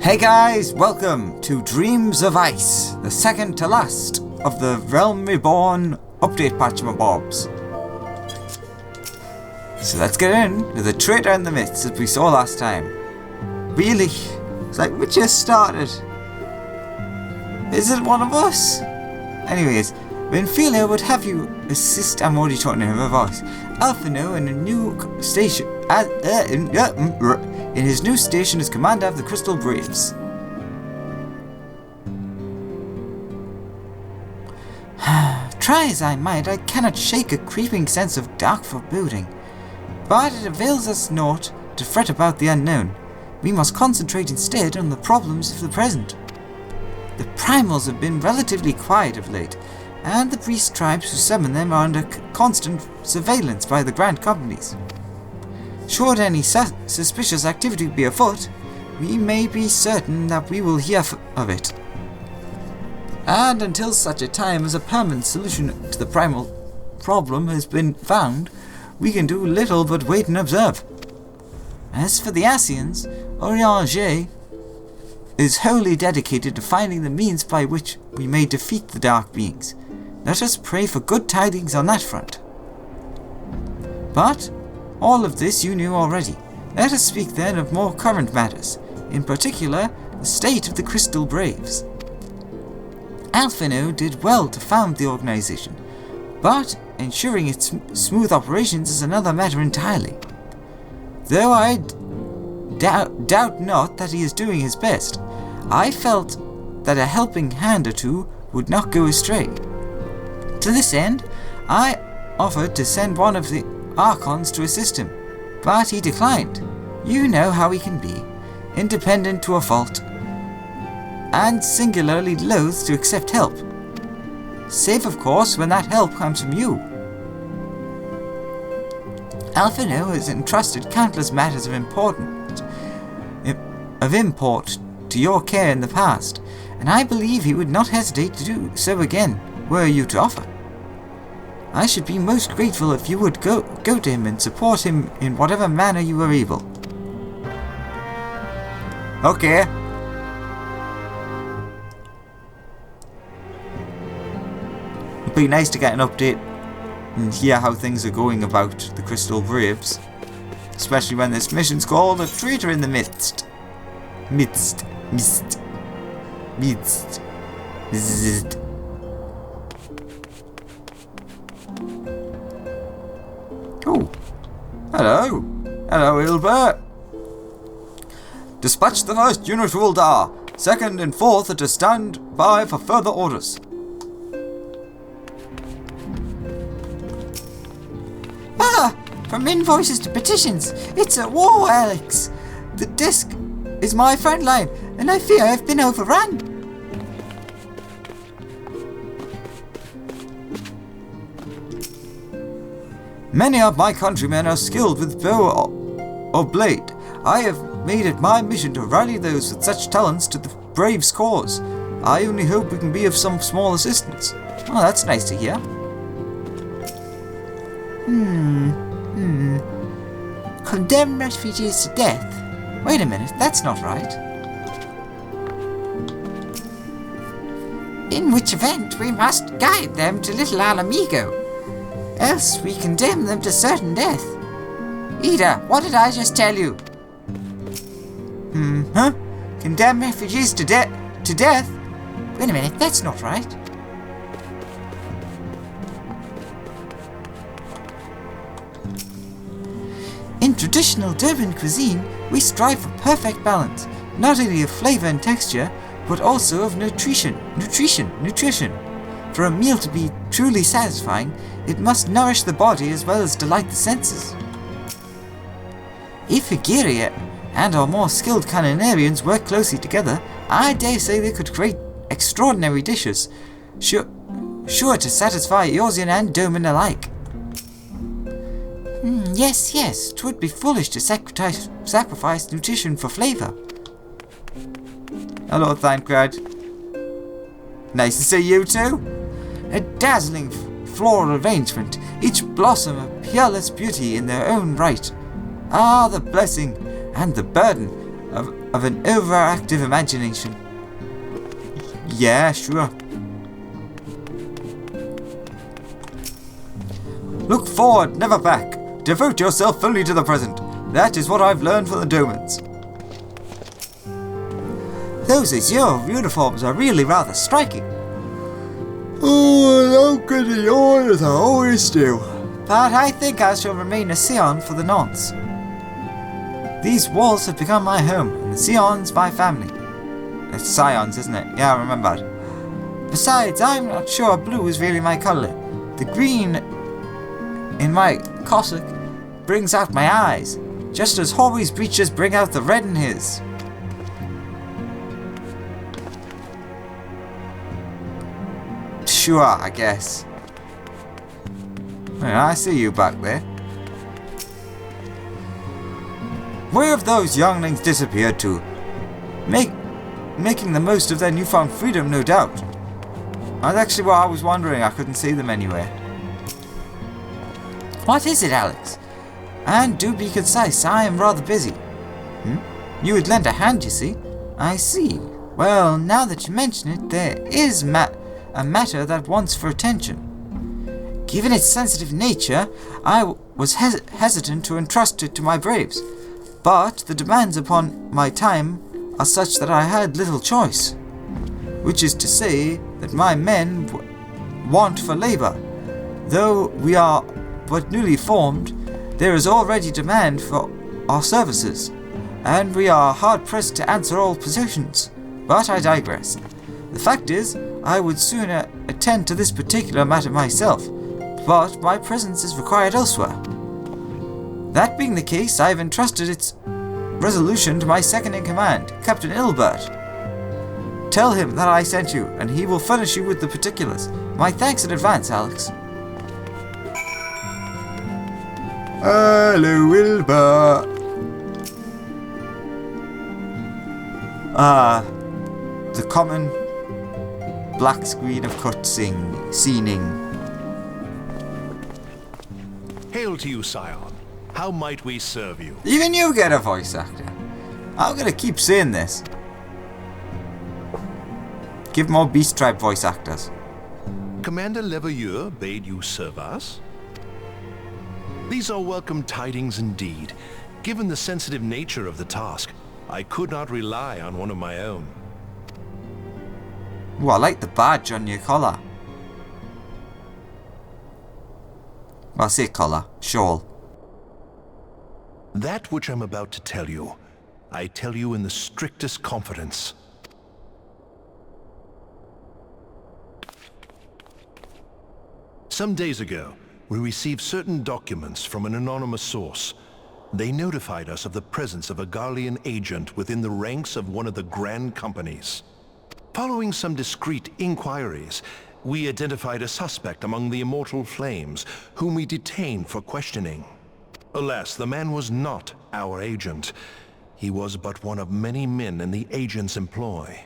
Hey guys, welcome to Dreams of Ice, the second to last of the Realm Reborn update patch mobs. So let's get in with the traitor in the midst as we saw last time. Really? It's like we just started. Is it one of us? Anyways, when Philo would have you assist, I'm already talking in her voice. Alphino in a new station in his new station as commander of the Crystal Braves. Try as I might, I cannot shake a creeping sense of dark foreboding. But it avails us naught to fret about the unknown. We must concentrate instead on the problems of the present. The primals have been relatively quiet of late, and the priest tribes who summon them are under constant surveillance by the grand companies. Should any suspicious activity be afoot, we may be certain that we will hear of it. And until such a time as a permanent solution to the primal problem has been found, we can do little but wait and observe. As for the Asians, Eorzea is wholly dedicated to finding the means by which we may defeat the Dark Beings. Let us pray for good tidings on that front. But all of this you knew already. Let us speak then of more current matters, in particular, the state of the Crystal Braves. Alphino did well to found the organization, but ensuring its smooth operations is another matter entirely. Though I doubt not that he is doing his best, I felt that a helping hand or two would not go astray. To this end, I offered to send one of the Archons to assist him, but he declined. You know how he can be, independent to a fault, and singularly loath to accept help. Save, of course, when that help comes from you. Alphino has entrusted countless matters of import to your care in the past, and I believe he would not hesitate to do so again, were you to offer. I should be most grateful if you would go to him and support him in whatever manner you are able. Okay. It'd be nice to get an update and hear how things are going about the Crystal Braves. Especially when this mission's called A Traitor in the Midst. Midst. Oh, hello, Hilbert. Dispatch the first unit to Uldar. Second and fourth are to stand by for further orders. From invoices to petitions, it's a war, Alex. The disk is my front line, and I fear I've been overrun. Many of my countrymen are skilled with bow or blade. I have made it my mission to rally those with such talents to the Braves' cause. I only hope we can be of some small assistance. Oh, that's nice to hear. Condemn refugees to death. Wait a minute, that's not right. In which event we must guide them to Little Alamigo. Else we condemn them to certain death. Ida, what did I just tell you? Condemn refugees to death? Wait a minute, that's not right. In traditional Durban cuisine, we strive for perfect balance, not only of flavor and texture, but also of nutrition. For a meal to be truly satisfying, it must nourish the body as well as delight the senses. If Eorzea and our more skilled culinarians work closely together, I dare say they could create extraordinary dishes, sure to satisfy Eorzean and Doman alike. Yes, 'twould be foolish to sacrifice nutrition for flavor. Hello, Thancred. Nice to see you too. A dazzling floral arrangement, each blossom a peerless beauty in their own right. Ah, the blessing and the burden of an overactive imagination. Yeah, sure. Look forward, never back. Devote yourself fully to the present. That is what I've learned from the Domans. Those Azure uniforms are really rather striking. Oh, how good the orders I always do. But I think I shall remain a Scion for the nonce. These walls have become my home, and the Scions my family. It's Scions, isn't it? Yeah, I remembered. Besides, I'm not sure blue is really my colour. The green in my cassock brings out my eyes, just as Hori's breeches bring out the red in his. Sure, I guess. Well, I see you back there. Where have those younglings disappeared to? Making the most of their newfound freedom, no doubt. That's actually what I was wondering. I couldn't see them anywhere. What is it, Alex? And do be concise. I am rather busy. You would lend a hand, you see. I see. Well, now that you mention it, there is a matter that wants for attention. Given its sensitive nature, I was hesitant to entrust it to my braves. But the demands upon my time are such that I had little choice. Which is to say that my men want for labour. Though we are but newly formed, there is already demand for our services, and we are hard-pressed to answer all positions. But I digress. The fact is, I would sooner attend to this particular matter myself, but my presence is required elsewhere. That being the case, I have entrusted its resolution to my second-in-command, Captain Ilbert. Tell him that I sent you, and he will furnish you with the particulars. My thanks in advance, Alex. Hello, Wilbur. The common black screen of cutscening. Hail to you, Scion. How might we serve you? Even you get a voice actor. I'm gonna keep saying this. Give more Beast Tribe voice actors. Commander Leveilleur bade you serve us? These are welcome tidings indeed. Given the sensitive nature of the task, I could not rely on one of my own. Ooh, I like the badge on your collar. Well, I say collar, shawl. That which I'm about to tell you, I tell you in the strictest confidence. Some days ago, we received certain documents from an anonymous source. They notified us of the presence of a Garlean agent within the ranks of one of the Grand Companies. Following some discreet inquiries, we identified a suspect among the Immortal Flames, whom we detained for questioning. Alas, the man was not our agent. He was but one of many men in the agent's employ.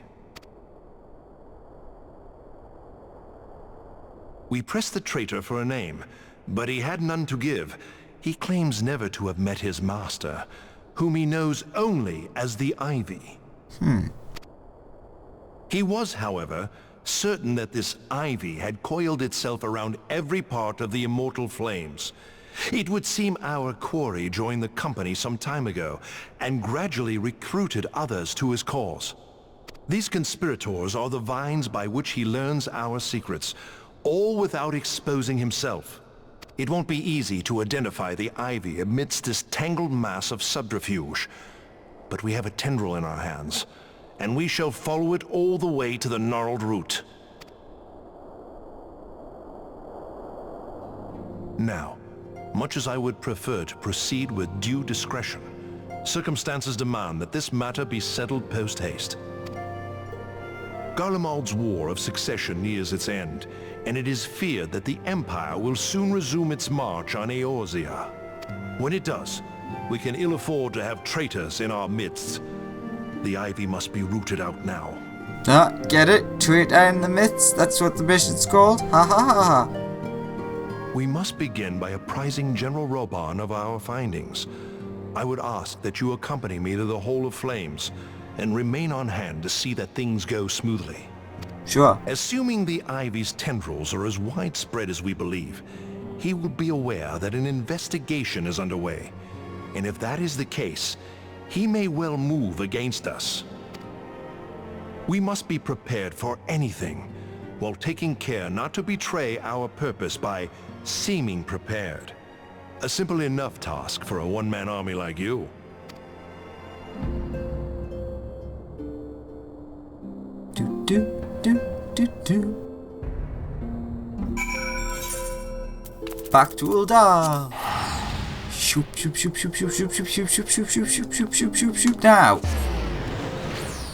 We pressed the traitor for a name, but he had none to give. He claims never to have met his master, whom he knows only as the Ivy. He was, however, certain that this Ivy had coiled itself around every part of the Immortal Flames. It would seem our quarry joined the company some time ago, and gradually recruited others to his cause. These conspirators are the vines by which he learns our secrets, all without exposing himself. It won't be easy to identify the Ivy amidst this tangled mass of subterfuge. But we have a tendril in our hands, and we shall follow it all the way to the gnarled root. Now, much as I would prefer to proceed with due discretion, circumstances demand that this matter be settled post-haste. Garlemald's War of Succession nears its end, and it is feared that the Empire will soon resume its march on Eorzea. When it does, we can ill afford to have traitors in our midst. The Ivy must be rooted out now. Get it? Traitor in the midst? That's what the mission's called? Ha ha ha ha. We must begin by apprising General Roban of our findings. I would ask that you accompany me to the Hall of Flames and remain on hand to see that things go smoothly. Sure. Assuming the Ivy's tendrils are as widespread as we believe, he will be aware that an investigation is underway. And if that is the case, he may well move against us. We must be prepared for anything, while taking care not to betray our purpose by seeming prepared. A simple enough task for a one-man army like you. Do do do do do. Back to Uldar. Shoop shoop shoop shoop shoop shoop shoop shoop shoop shoop shoop shoop shoop shoop shoop shoop now.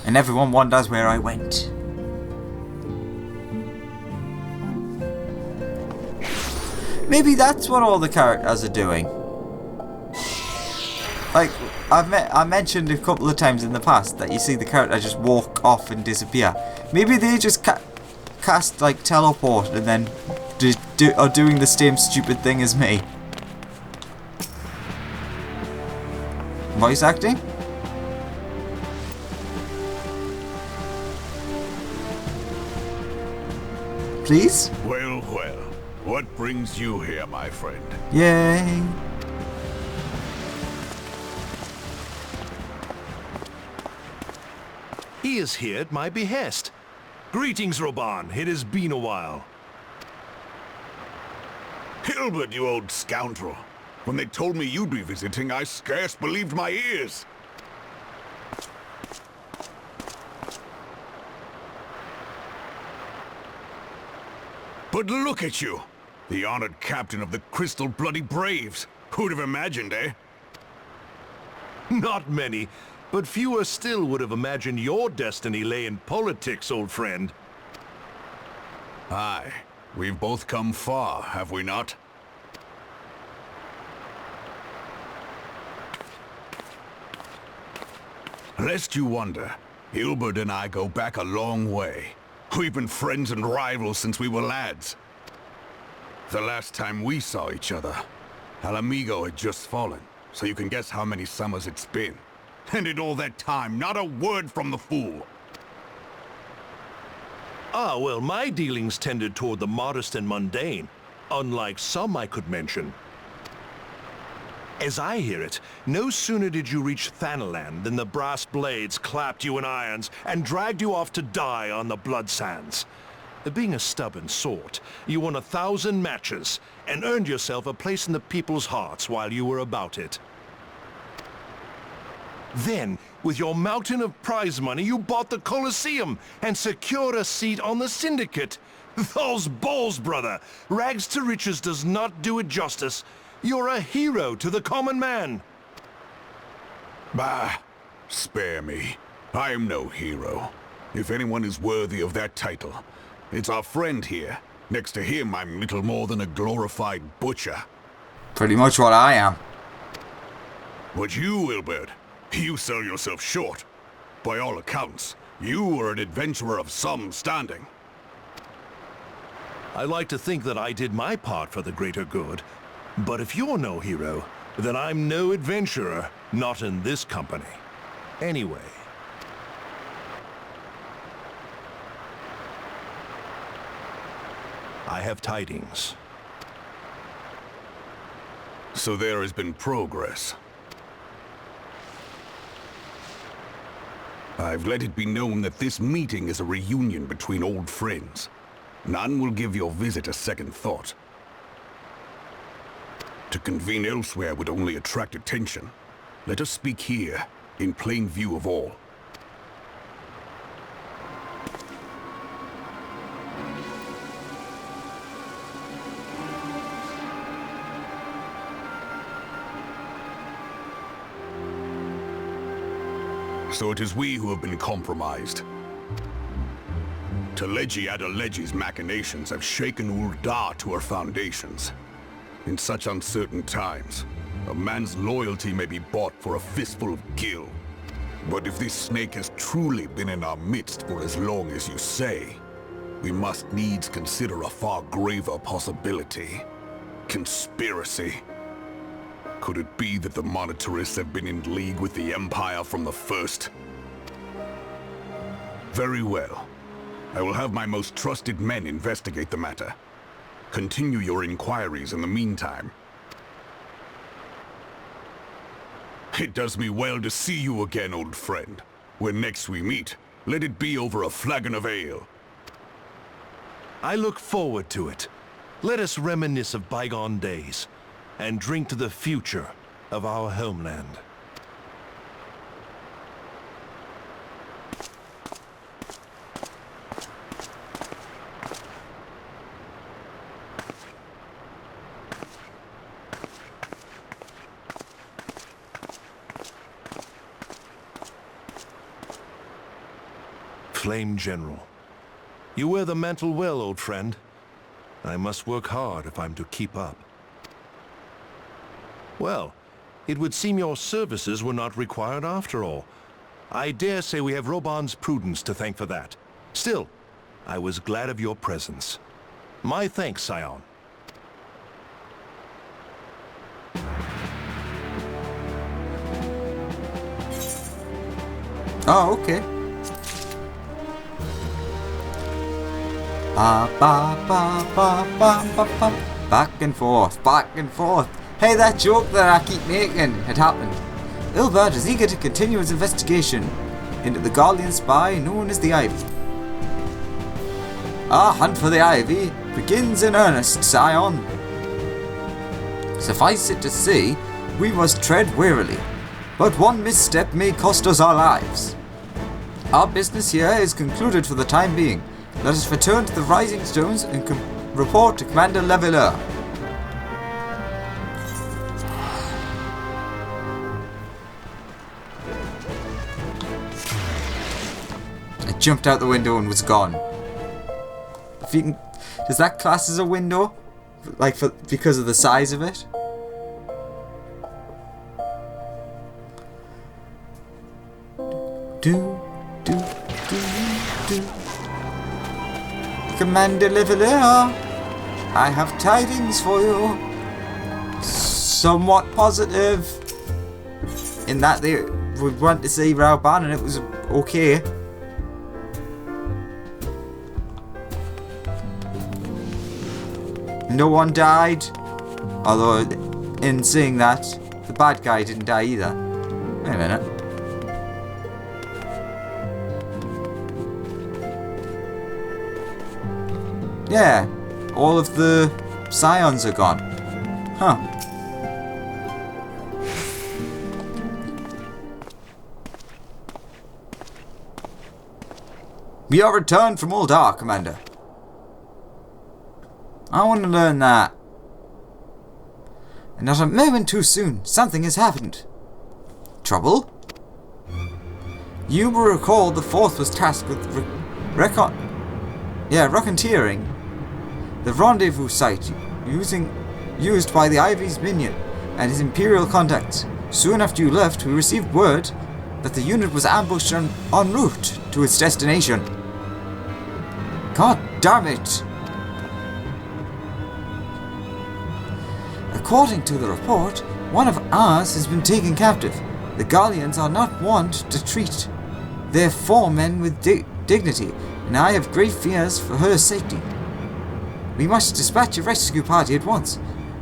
And everyone wonders where I went. Maybe that's what all the characters are doing. Like, I mentioned a couple of times in the past that you see the character just walk off and disappear. Maybe they just cast like teleport and then are doing the same stupid thing as me. Voice acting? Please? Well, well. What brings you here, my friend? Yay. He is here at my behest. Greetings, Roban. It has been a while. Hilbert, you old scoundrel. When they told me you'd be visiting, I scarce believed my ears. But look at you! The honored captain of the Crystal Bloody Braves. Who'd have imagined, eh? Not many, but fewer still would have imagined your destiny lay in politics, old friend. Aye. We've both come far, have we not? Lest you wonder, Hilbert and I go back a long way. We've been friends and rivals since we were lads. The last time we saw each other, Alamigo had just fallen, so you can guess how many summers it's been. And in all that time, not a word from the fool. Ah, well, my dealings tended toward the modest and mundane, unlike some I could mention. As I hear it, no sooner did you reach Thanalan than the brass blades clapped you in irons and dragged you off to die on the blood sands. Being a stubborn sort, you won 1,000 matches and earned yourself a place in the people's hearts while you were about it. Then, with your mountain of prize money, you bought the Colosseum and secured a seat on the Syndicate. Those balls, brother! Rags to riches does not do it justice. You're a hero to the common man. Bah, spare me. I'm no hero. If anyone is worthy of that title, it's our friend here. Next to him, I'm little more than a glorified butcher. Pretty much what I am. But you, Wilbert, you sell yourself short. By all accounts, you are an adventurer of some standing. I like to think that I did my part for the greater good. But if you're no hero, then I'm no adventurer, not in this company. Anyway. I have tidings. So there has been progress. I've let it be known that this meeting is a reunion between old friends. None will give your visit a second thought. To convene elsewhere would only attract attention. Let us speak here, in plain view of all. So it is we who have been compromised. Teleji Adeleji's machinations have shaken Uldar to her foundations. In such uncertain times, a man's loyalty may be bought for a fistful of gil. But if this snake has truly been in our midst for as long as you say, we must needs consider a far graver possibility. Conspiracy. Could it be that the monitorists have been in league with the Empire from the first? Very well. I will have my most trusted men investigate the matter. Continue your inquiries in the meantime. It does me well to see you again, old friend. When next we meet, let it be over a flagon of ale. I look forward to it. Let us reminisce of bygone days, and drink to the future of our homeland. Flame General. You wear the mantle well, old friend. I must work hard if I'm to keep up. Well, it would seem your services were not required after all. I dare say we have Roban's prudence to thank for that. Still, I was glad of your presence. My thanks, Scion. Oh, okay. Back and forth, back and forth. Hey, that joke that I keep making had happened. Ilbert is eager to continue his investigation into the Guardian spy known as the Ivy. Our hunt for the Ivy begins in earnest, Scion. Suffice it to say, we must tread warily, but one misstep may cost us our lives. Our business here is concluded for the time being. Let us return to the Rising Stones and report to Commander Leveler. I jumped out the window and was gone. If you can, does that class as a window? Like because of the size of it? Do. Commander Leveler, I have tidings for you. Somewhat positive. In that they would want to see Rauban and it was okay. No one died. Although, in saying that, the bad guy didn't die either. Wait a minute. Yeah, all of the scions are gone. Huh. We are returned from Uldar, Commander. I want to learn that. And not a moment too soon, something has happened. Trouble? You will recall the Fourth was tasked with racketeering the rendezvous site used by the Ivy's minion and his Imperial contacts. Soon after you left, we received word that the unit was ambushed en route to its destination. God damn it! According to the report, one of ours has been taken captive. The Gallians are not wont to treat their foremen with dignity, and I have great fears for her safety. We must dispatch a rescue party at once.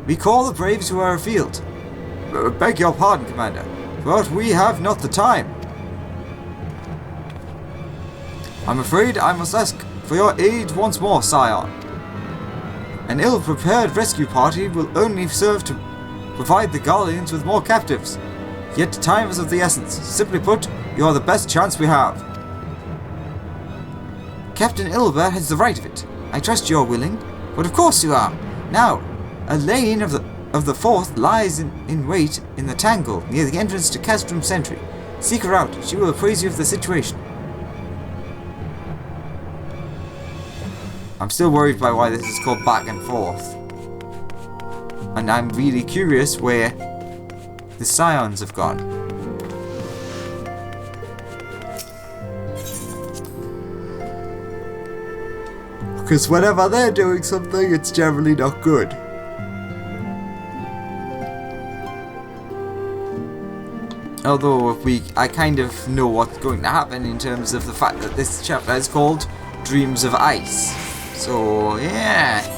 We call the braves who are afield. Beg your pardon, Commander, but we have not the time. I'm afraid I must ask for your aid once more, Scion. An ill-prepared rescue party will only serve to provide the Guardians with more captives. Yet time is of the essence. Simply put, you are the best chance we have. Captain Ilbert has the right of it. I trust you are willing. But of course you are. Now, a lane of the Fourth lies in wait in the Tangle, near the entrance to Castrum Sentry. Seek her out. She will appraise you of the situation. I'm still worried by why this is called back and forth. And I'm really curious where the Scions have gone. Because whenever they're doing something, it's generally not good. Although I kind of know what's going to happen in terms of the fact that this chapter is called Dreams of Ice. So yeah.